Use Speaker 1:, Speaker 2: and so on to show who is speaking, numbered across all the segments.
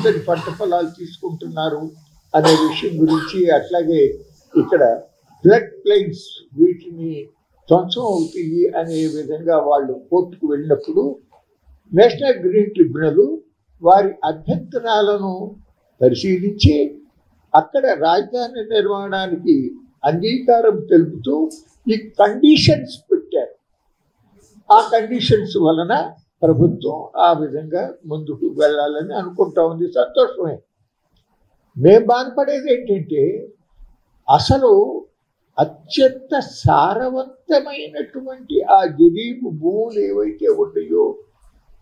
Speaker 1: ఎంతని పంట పొలాలు తీసుకుంటున్నారు అనే విషయం గురించి, అట్లాగే ఇక్కడ ఫ్లడ్ ప్లైన్స్ వీటిని ధ్వంసం అవుతాయి అనే విధంగా వాళ్ళు కోర్టుకు వెళ్ళినప్పుడు నేషనల్ గ్రీన్ ట్రిబ్యునల్ వారి అభ్యంతరాలను పరిశీలించి అక్కడ రాజధాని నిర్మాణానికి అంగీకారం తెలుపుతూ ఈ కండిషన్స్ పెట్టారు. ఆ కండిషన్స్ వలన ప్రభుత్వం ఆ విధంగా ముందుకు వెళ్ళాలని అనుకుంటా ఉంది. సంతోషమే. మేము బాధపడేది ఏంటంటే అసలు అత్యంత సారవంతమైనటువంటి ఆ జరీబు భూములు ఏవైతే ఉన్నాయో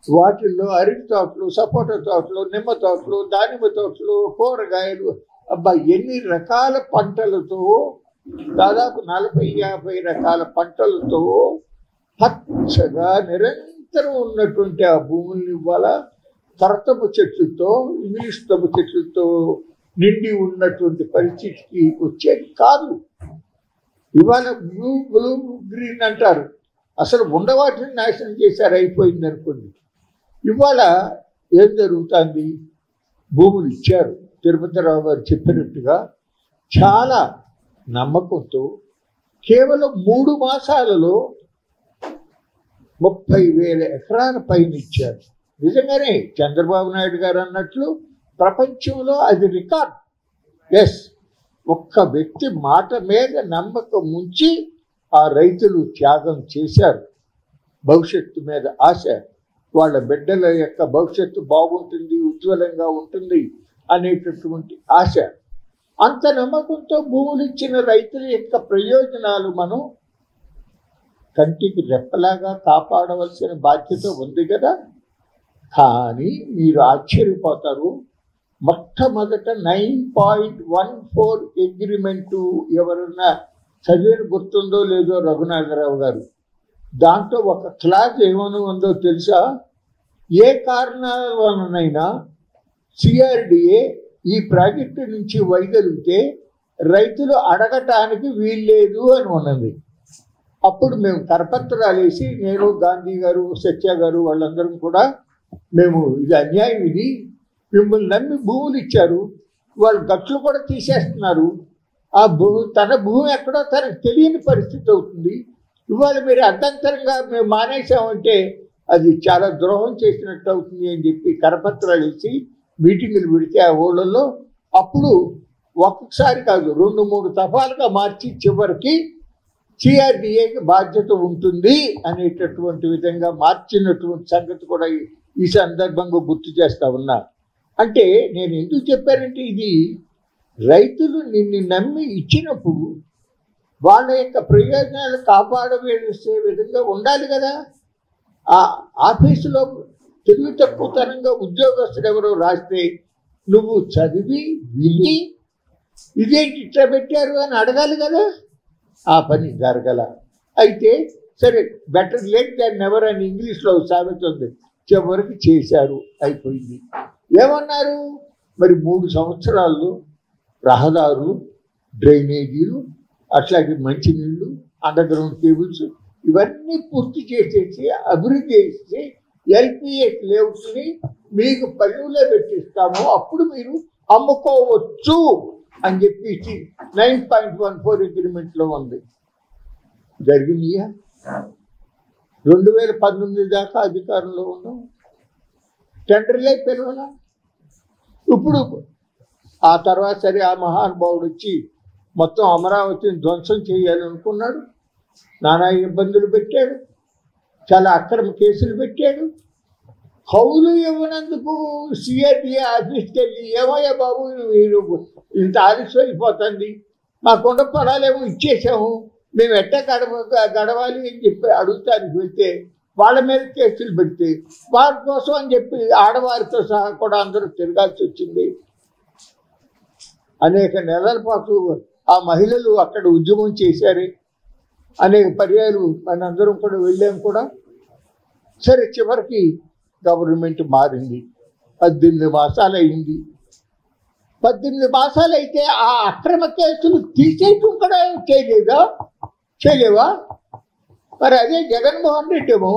Speaker 1: వాటిల్లో అరటి తోటలు, సపోటా తోటలు, నిమ్మ తోటలు, దానిమ్మ తోటలు, కూరగాయలు, ఎన్ని రకాల పంటలతో, దాదాపు 40-50 రకాల పంటలతో పచ్చగా నిరంతరం ఉన్నటువంటి ఆ భూముల్ని ఇవాళ కరతపు చెట్లతో, ఇంగ్లీష్ తమ చెట్లతో నిండి ఉన్నటువంటి పరిస్థితికి వచ్చేది కాదు. ఇవాళ బ్లూ గ్రీన్ అంటారు, అసలు ఉండవాటిని నాశనం చేశారు, అయిపోయింది అనుకోండి. ఇవాళ ఏం జరుగుతుంది? భూములు ఇచ్చారు. తిరుపతిరావు గారు చెప్పినట్టుగా చాలా నమ్మకంతో కేవలం 3 మాసాలలో 30,000 ఎకరాల పైన ఇచ్చారు. నిజంగానే చంద్రబాబు నాయుడు గారు అన్నట్లు ప్రపంచంలో అది రికార్డ్. ఎస్, ఒక్క వ్యక్తి మాట మీద నమ్మకం ఉంచి ఆ రైతులు త్యాగం చేశారు. భవిష్యత్తు మీద ఆశ, వాళ్ళ బిడ్డల యొక్క భవిష్యత్తు బాగుంటుంది, ఉజ్వలంగా ఉంటుంది అనేటటువంటి ఆశ. అంత నమ్మకంతో భూములు ఇచ్చిన రైతుల యొక్క ప్రయోజనాలు మనం కంటికి రెప్పలాగా కాపాడవలసిన బాధ్యత ఉంది కదా. కానీ మీరు ఆశ్చర్యపోతారు, మొట్టమొదట 9.14 అగ్రిమెంటు ఎవరన్నా చదివిన గుర్తుందో లేదో రఘునాథరావు గారు, దాంట్లో ఒక క్లాజ్ ఏమని ఉందో తెలుసా? ఏ కారణాల వలనైనా సిఆర్డిఏ ఈ ప్రాజెక్టు నుంచి వైదొలిగితే రైతులు అడగటానికి వీల్లేదు అని ఉన్నది. అప్పుడు మేము కరపత్రాలు వేసి, నేను, గాంధీ గారు, సత్య గారు వాళ్ళందరం కూడా, మేము ఇది అన్యాయం, ఇది మిమ్మల్ని నమ్మి భూములు ఇచ్చారు, వాళ్ళు గట్లు కూడా తీసేస్తున్నారు, ఆ తన భూమి ఎక్కడో తనకు తెలియని పరిస్థితి అవుతుంది, ఇవాళ మీరు అర్ధంతరంగా మేము మానేసామంటే అది చాలా ద్రోహం చేసినట్టు అవుతుంది అని చెప్పి కరపత్రాలు ఇచ్చి మీటింగులు పెడితే ఆ ఊళ్ళల్లో అప్పుడు ఒక్కసారి కాదు 2-3 దఫాలుగా మార్చి చివరికి సిఆర్డిఏకి బాధ్యత ఉంటుంది అనేటటువంటి విధంగా మార్చినటువంటి సంగతి కూడా ఈ సందర్భంగా గుర్తు చేస్తా ఉన్నా. అంటే నేను ఎందుకు చెప్పానంటే, ఇది రైతులు నిన్ను నమ్మి ఇచ్చినప్పుడు వాళ్ళ యొక్క ప్రయోజనాలు కాపాడవేసే విధంగా ఉండాలి కదా. ఆ ఆఫీసులో తెలివి తక్కువతనంగా ఉద్యోగస్తులు ఎవరో రాస్తే నువ్వు చదివి విని ఇదేంటి ఇట్లా పెట్టారు అని అడగాలి కదా. ఆ పని జరగల. అయితే సరే, బెటర్ లేట్ దాన్ నెవర్ అని ఇంగ్లీష్లో సామెత ఉంది, చివరికి చేశారు, అయిపోయింది. ఏమన్నారు మరి? 3 సంవత్సరాల్లో రహదారులు, డ్రైనేజీలు, అట్లాగే మంచినీళ్ళు, అండర్గ్రౌండ్ కేబుల్స్ ఇవన్నీ పూర్తి చేసేసి అభివృద్ధి చేసి ఎల్పిఎస్ లేఅవుట్ని మీకు పన్నులో పెట్టిస్తాము, అప్పుడు మీరు అమ్ముకోవచ్చు అని చెప్పి 9.14 అగ్రిమెంట్లో ఉంది. జరిగినాయా? 2019 దాకా అధికారంలో ఉన్నాం, టెండర్లే పిలవాలా. ఇప్పుడు ఆ తర్వాత సరే, ఆ మహానుభావుడు వచ్చి మొత్తం అమరావతిని ధ్వంసం చేయాలనుకున్నాడు, నానా ఇబ్బందులు పెట్టాడు, చాలా అక్రమ కేసులు పెట్టాడు. కౌలు ఇవ్వనందుకు సిఆర్డిఏ ఆఫీస్కి వెళ్ళి, ఏమయ్యా బాబు మీరు ఇంత ఆలస్యం అయిపోతుంది, మా కొండ పొలాలేమో ఇచ్చేసాము, మేము ఎట్ట గడవాలి అని చెప్పి అడుగుతానికి వెళ్తే వాళ్ళ మీద కేసులు పెడితే వారి కోసం అని చెప్పి ఆడవారితో సహా కూడా అందరూ తిరగాల్సి వచ్చింది. అనేక నెలల పాటు ఆ మహిళలు అక్కడ ఉద్యమం చేశారు, అనేక పర్యాలు మనందరం కూడా వెళ్ళాం కూడా. సరే, చివరికి గవర్నమెంట్ మారింది, 18 మాసాలు అయింది. 18 మాసాలు అయితే ఆ అక్రమ కేసులు తీసేయటం కూడా చేయలేవా? మరి అదే జగన్మోహన్ రెడ్డి ఏమో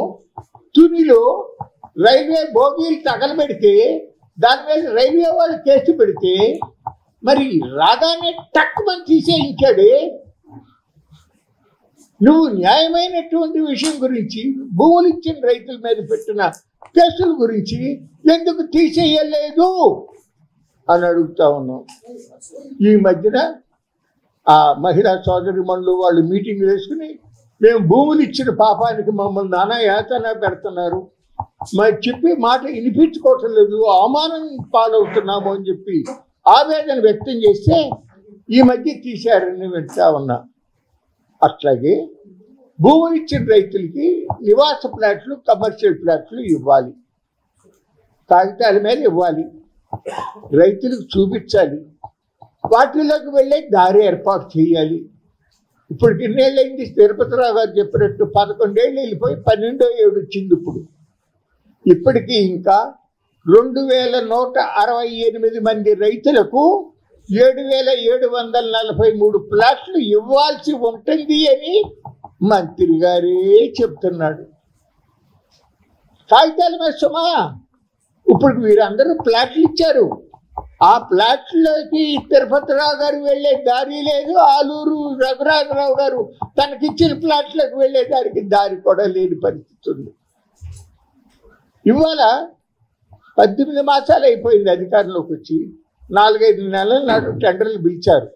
Speaker 1: తునిలో రైల్వే బోగీలు తగలబెడితే దాని మీద రైల్వే వాళ్ళు కేసు పెడితే మరి రాగానే టక్కుమని తీసేయించాడే. నువ్వు న్యాయమైనటువంటి విషయం గురించి, భూములు ఇచ్చిన రైతుల మీద పెట్టిన కేసుల గురించి ఎందుకు తీసేయలేదు అని అడుగుతా ఉన్నాం. ఈ మధ్యన ఆ మహిళా సోదరిమణులు వాళ్ళు మీటింగ్ వేసుకుని మేము భూములు ఇచ్చిన పాపానికి మమ్మల్ని నానా యాతన పెడుతున్నారు, మరి చెప్పి మాట వినిపించుకోవటం లేదు, అవమానం పాలవుతున్నాము అని చెప్పి ఆవేదన వ్యక్తం చేస్తే ఈ మధ్య తీశారని వింటా ఉన్నా. అట్లాగే భూములు ఇచ్చిన రైతులకి నివాస ప్లాట్లు, కమర్షియల్ ప్లాట్లు ఇవ్వాలి, కాగితాల మీద ఇవ్వాలి, రైతులకు చూపించాలి, వాటిలోకి వెళ్ళే దారి ఏర్పాటు చేయాలి. ఇప్పుడు ఎన్నేళ్ళైంది? తిరుపతిరావు గారు చెప్పినట్టు 11 ఏళ్ళు వెళ్ళిపోయి 12వ ఏడు వచ్చింది. ఇప్పటికీ ఇంకా 2168 మంది రైతులకు 7743 ప్లాట్లు ఇవ్వాల్సి ఉంటుంది అని మంత్రి గారే చెప్తున్నాడు. కాగితాల మీద సుమా. ఇప్పుడు వీరందరూ ప్లాట్లు ఇచ్చారు, ఆ ప్లాట్లోకి తిరుపతిరావు గారు వెళ్ళే దారి లేదు, ఆలూరు రఘురాజరావు గారు తనకిచ్చిన ప్లాట్లకు వెళ్ళే దారి కూడా లేని పరిస్థితి ఉంది. ఇవాళ 18 మాసాలు అయిపోయింది అధికారంలోకి వచ్చి, 4-5 నెలల నాడు టెండర్లు పిలిచారు,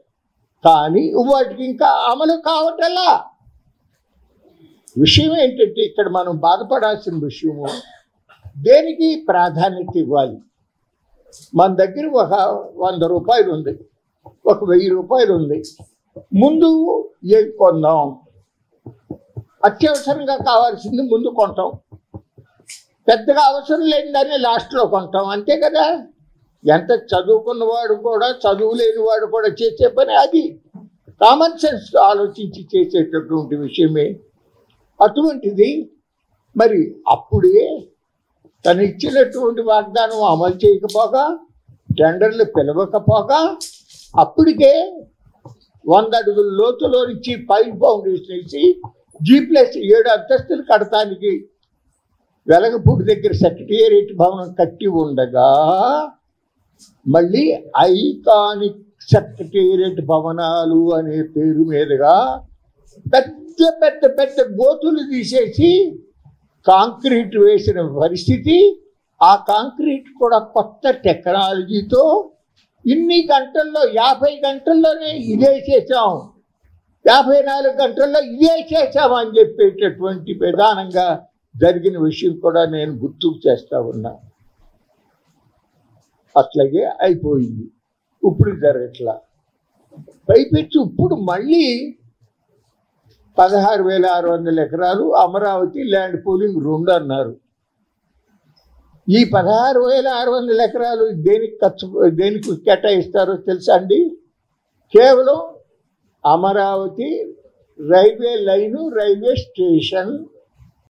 Speaker 1: కానీ వాటికి ఇంకా అమలు కావటలా. విషయం ఏంటంటే ఇక్కడ మనం బాధపడాల్సిన విషయము, దేనికి ప్రాధాన్యత ఇవ్వాలి? మన దగ్గర ఒక 100 రూపాయలు ఉంది, ఒక 1000 రూపాయలు ఉంది, ముందు ఏది కొందాం? అత్యవసరంగా కావాల్సింది ముందు కొంటాం, పెద్దగా అవసరం లేని దాన్ని లాస్ట్లో కొంటాం, అంతే కదా. ఎంత చదువుకున్నవాడు కూడా చదువు లేని వాడు కూడా చేసే పని అది. కామన్ సెన్స్ ఆలోచించి చేసేటటువంటి విషయమే. అటువంటిది మరి అప్పుడే తను ఇచ్చినటువంటి వాగ్దానం అమలు చేయకపోగా, టెండర్లు పిలవకపోగా, అప్పటికే 100 అడుగుల లోతులో నుంచి పైప్ ఫౌండేషన్ వేసి G+7 అంతస్తులు కడటానికి వెలగపూడి దగ్గర సెక్రటేరియట్ భవనం కట్టి ఉండగా, మళ్ళీ ఐకానిక్ సెక్రటేరియట్ భవనాలు అనే పేరు మీదుగా పెద్ద పెద్ద పెద్ద గోతులు తీసేసి కాంక్రీట్ వేసిన పరిస్థితి. ఆ కాంక్రీట్ కూడా కొత్త టెక్నాలజీతో ఇన్ని గంటల్లో 50 గంటల్లోనే ఇదే చేసాం, 54 గంటల్లో ఇదే చేసామని చెప్పేటటువంటి విధానంగా జరిగిన విషయం కూడా నేను గుర్తుకు చేస్తా ఉన్నా. అట్లాగే అయిపోయింది, ఇప్పుడు జరగట్లా. పైపెచ్చి ఇప్పుడు మళ్ళీ 16,600 ఎకరాలు అమరావతి ల్యాండ్ పూలింగ్ 2 అన్నారు. ఈ 16,600 ఎకరాలు దేనికి కేటాయిస్తారో తెలుసా అండి? కేవలం Amaravati railway line, railway station